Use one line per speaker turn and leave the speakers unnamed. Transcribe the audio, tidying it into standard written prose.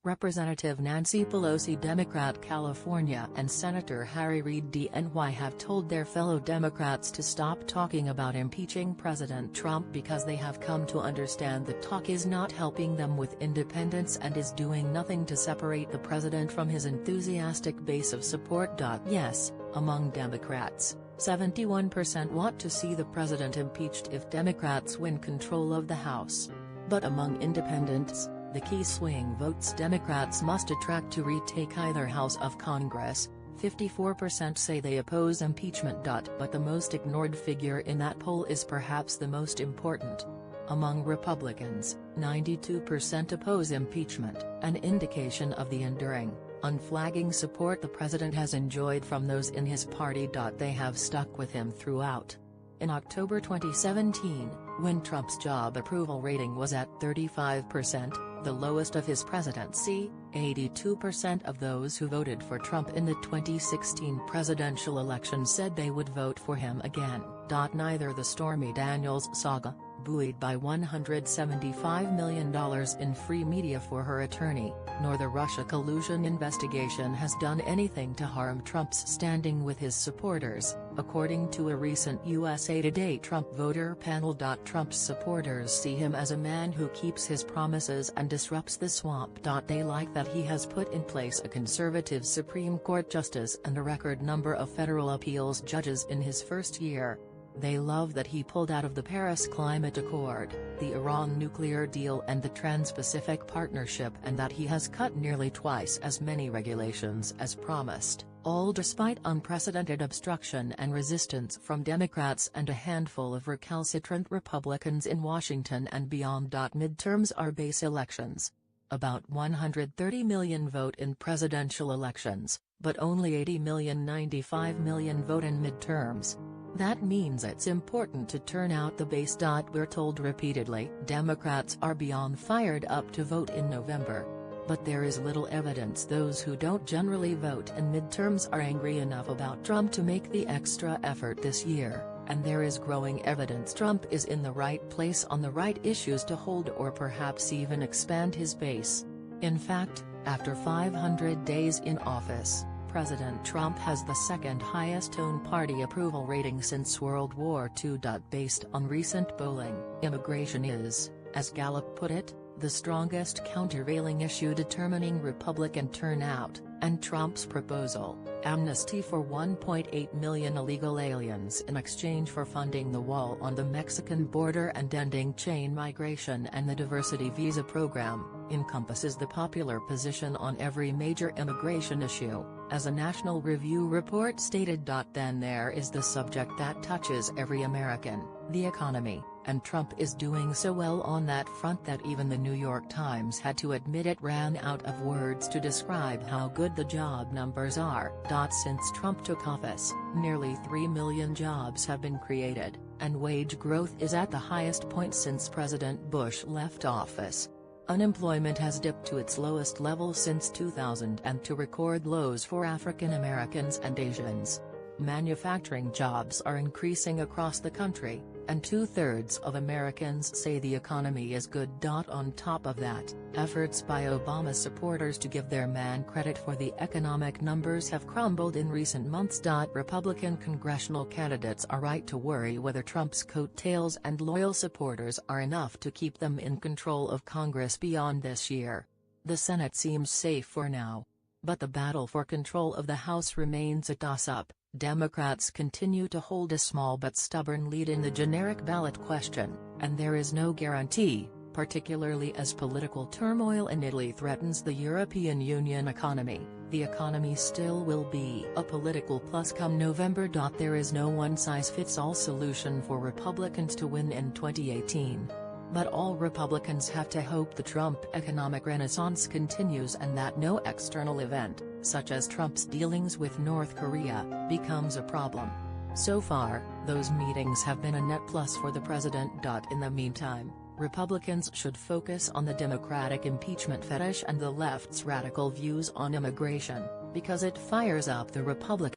Representative Nancy Pelosi Democrat California and Senator Harry Reid DNY have told their fellow Democrats to stop talking about impeaching President Trump because they have come to understand that talk is not helping them with independence and is doing nothing to separate the president from his enthusiastic base of support. Yes, among Democrats, 71% want to see the president impeached if Democrats win control of the House. But among independents, the key swing votes Democrats must attract to retake either House of Congress, 54% say they oppose impeachment. But the most ignored figure in that poll is perhaps the most important. Among Republicans, 92% oppose impeachment, an indication of the enduring, unflagging support the president has enjoyed from those in his party. They have stuck with him throughout. In October 2017, when Trump's job approval rating was at 35%, the lowest of his presidency, 82% of those who voted for Trump in the 2016 presidential election said they would vote for him again. Neither the Stormy Daniels saga, buoyed by $175 million in free media for her attorney, nor the Russia collusion investigation has done anything to harm Trump's standing with his supporters, according to a recent USA Today Trump voter panel. Trump's supporters see him as a man who keeps his promises and disrupts the swamp. They like that he has put in place a conservative Supreme Court justice and a record number of federal appeals judges in his first year. They love that he pulled out of the Paris Climate Accord, the Iran nuclear deal and the Trans-Pacific Partnership, and that he has cut nearly twice as many regulations as promised, all despite unprecedented obstruction and resistance from Democrats and a handful of recalcitrant Republicans in Washington and beyond. Midterms are base elections. About 130 million vote in presidential elections, but only 95 million vote in midterms. That means it's important to turn out the base. We're told repeatedly Democrats are beyond fired up to vote in November. But there is little evidence those who don't generally vote in midterms are angry enough about Trump to make the extra effort this year, and there is growing evidence Trump is in the right place on the right issues to hold or perhaps even expand his base. In fact, after 500 days in office, President Trump has the second highest own party approval rating since World War II. Based on recent polling, immigration is, as Gallup put it, the strongest countervailing issue determining Republican turnout, and Trump's proposal, amnesty for 1.8 million illegal aliens in exchange for funding the wall on the Mexican border and ending chain migration and the diversity visa program, encompasses the popular position on every major immigration issue, as a National Review report stated. Then there is the subject that touches every American, the economy, and Trump is doing so well on that front that even the New York Times had to admit it ran out of words to describe how good the job numbers are. Since Trump took office, nearly 3 million jobs have been created, and wage growth is at the highest point since President Bush left office. Unemployment has dipped to its lowest level since 2000 and to record lows for African Americans and Asians. Manufacturing jobs are increasing across the country, and 2/3 of Americans say the economy is good. On top of that, efforts by Obama supporters to give their man credit for the economic numbers have crumbled in recent months. Republican congressional candidates are right to worry whether Trump's coattails and loyal supporters are enough to keep them in control of Congress beyond this year. The Senate seems safe for now. But the battle for control of the House remains a toss-up. Democrats continue to hold a small but stubborn lead in the generic ballot question, and there is no guarantee, particularly as political turmoil in Italy threatens the European Union economy. The economy still will be a political plus come November. There is no one-size-fits-all solution for Republicans to win in 2018. But all Republicans have to hope the Trump economic renaissance continues and that no external event, such as Trump's dealings with North Korea, becomes a problem. So far, those meetings have been a net plus for the president. In the meantime, Republicans should focus on the Democratic impeachment fetish and the left's radical views on immigration, because it fires up the Republican